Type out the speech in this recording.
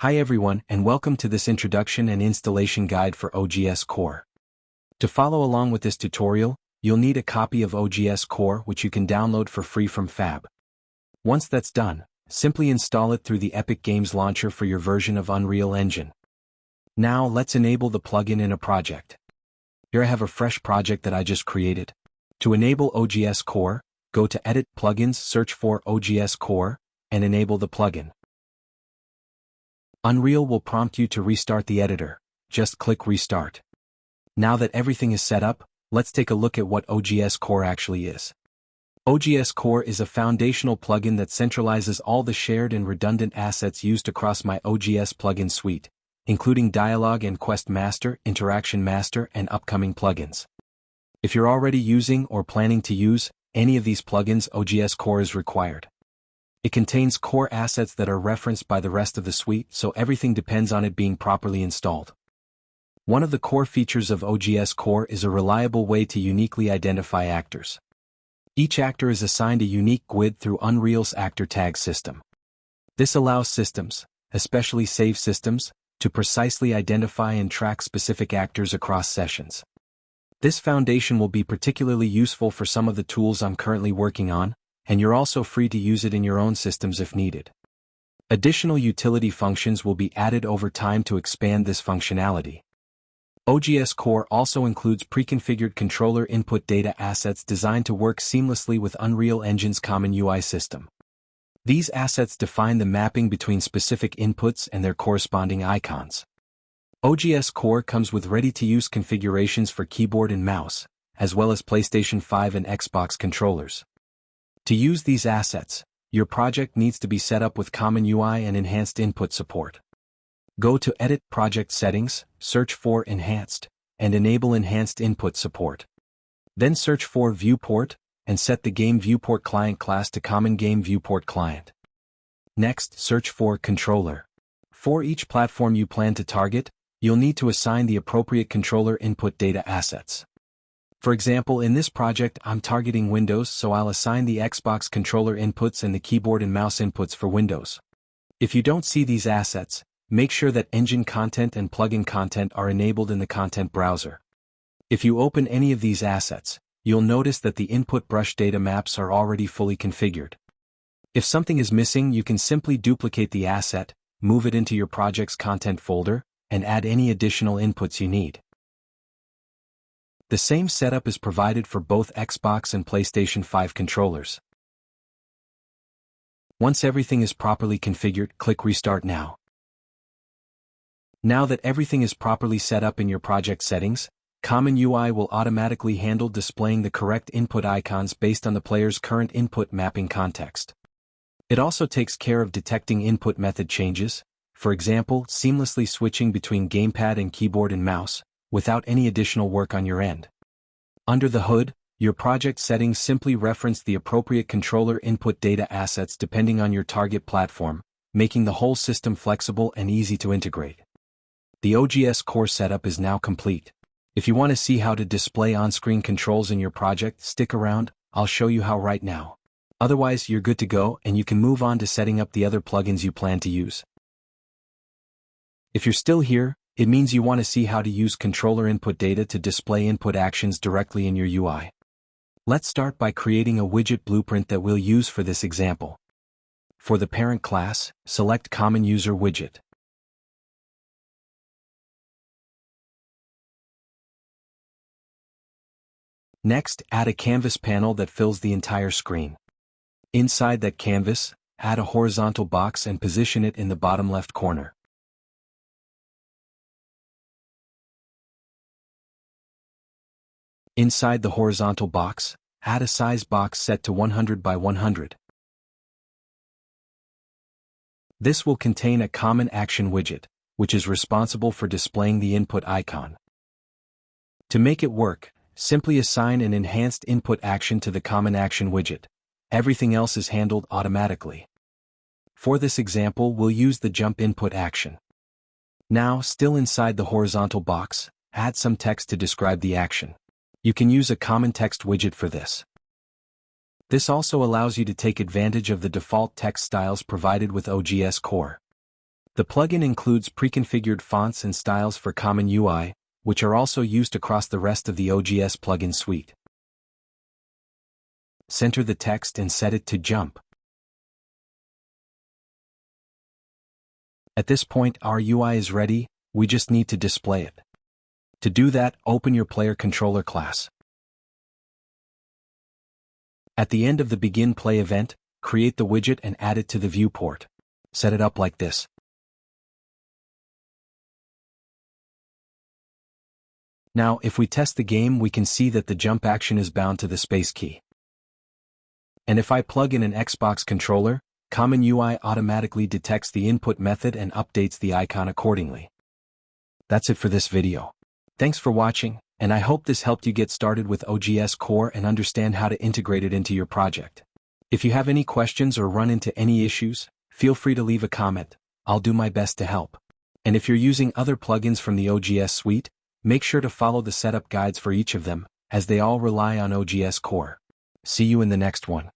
Hi everyone, and welcome to this introduction and installation guide for OGS Core. To follow along with this tutorial, you'll need a copy of OGS Core which you can download for free from Fab. Once that's done, simply install it through the Epic Games Launcher for your version of Unreal Engine. Now let's enable the plugin in a project. Here I have a fresh project that I just created. To enable OGS Core, go to Edit, Plugins, search for OGS Core, and enable the plugin. Unreal will prompt you to restart the editor. Just click Restart. Now that everything is set up, let's take a look at what OGS Core actually is. OGS Core is a foundational plugin that centralizes all the shared and redundant assets used across my OGS plugin suite, including Dialog and Quest Master, Interaction Master, and upcoming plugins. If you're already using or planning to use any of these plugins, OGS Core is required. It contains core assets that are referenced by the rest of the suite, so everything depends on it being properly installed. One of the core features of OGS Core is a reliable way to uniquely identify actors. Each actor is assigned a unique GUID through Unreal's actor tag system. This allows systems, especially save systems, to precisely identify and track specific actors across sessions. This foundation will be particularly useful for some of the tools I'm currently working on, and you're also free to use it in your own systems if needed. Additional utility functions will be added over time to expand this functionality. OGS Core also includes preconfigured controller input data assets designed to work seamlessly with Unreal Engine's common UI system. These assets define the mapping between specific inputs and their corresponding icons. OGS Core comes with ready-to-use configurations for keyboard and mouse, as well as PlayStation 5 and Xbox controllers. To use these assets, your project needs to be set up with common UI and enhanced input support. Go to Edit, Project Settings, search for Enhanced, and enable Enhanced Input Support. Then search for Viewport, and set the Game Viewport Client class to Common Game Viewport Client. Next, search for Controller. For each platform you plan to target, you'll need to assign the appropriate controller input data assets. For example, in this project I'm targeting Windows, so I'll assign the Xbox controller inputs and the keyboard and mouse inputs for Windows. If you don't see these assets, make sure that engine content and plugin content are enabled in the content browser. If you open any of these assets, you'll notice that the input brush data maps are already fully configured. If something is missing, you can simply duplicate the asset, move it into your project's content folder, and add any additional inputs you need. The same setup is provided for both Xbox and PlayStation 5 controllers. Once everything is properly configured, click Restart now. Now that everything is properly set up in your project settings, Common UI will automatically handle displaying the correct input icons based on the player's current input mapping context. It also takes care of detecting input method changes, for example, seamlessly switching between gamepad and keyboard and mouse, without any additional work on your end. Under the hood, your project settings simply reference the appropriate controller input data assets depending on your target platform, making the whole system flexible and easy to integrate. The OGS Core setup is now complete. If you want to see how to display on-screen controls in your project, stick around, I'll show you how right now. Otherwise, you're good to go and you can move on to setting up the other plugins you plan to use. If you're still here, it means you want to see how to use controller input data to display input actions directly in your UI. Let's start by creating a widget blueprint that we'll use for this example. For the parent class, select Common User Widget. Next, add a canvas panel that fills the entire screen. Inside that canvas, add a horizontal box and position it in the bottom left corner. Inside the horizontal box, add a size box set to 100 by 100. This will contain a common action widget, which is responsible for displaying the input icon. To make it work, simply assign an enhanced input action to the common action widget. Everything else is handled automatically. For this example, we'll use the jump input action. Now, still inside the horizontal box, add some text to describe the action. You can use a common text widget for this. This also allows you to take advantage of the default text styles provided with OGS Core. The plugin includes preconfigured fonts and styles for common UI, which are also used across the rest of the OGS plugin suite. Center the text and set it to jump. At this point, our UI is ready, we just need to display it. To do that, open your player controller class. At the end of the begin play event, create the widget and add it to the viewport. Set it up like this. Now, if we test the game, we can see that the jump action is bound to the space key. And if I plug in an Xbox controller, Common UI automatically detects the input method and updates the icon accordingly. That's it for this video. Thanks for watching, and I hope this helped you get started with OGS Core and understand how to integrate it into your project. If you have any questions or run into any issues, feel free to leave a comment. I'll do my best to help. And if you're using other plugins from the OGS suite, make sure to follow the setup guides for each of them, as they all rely on OGS Core. See you in the next one.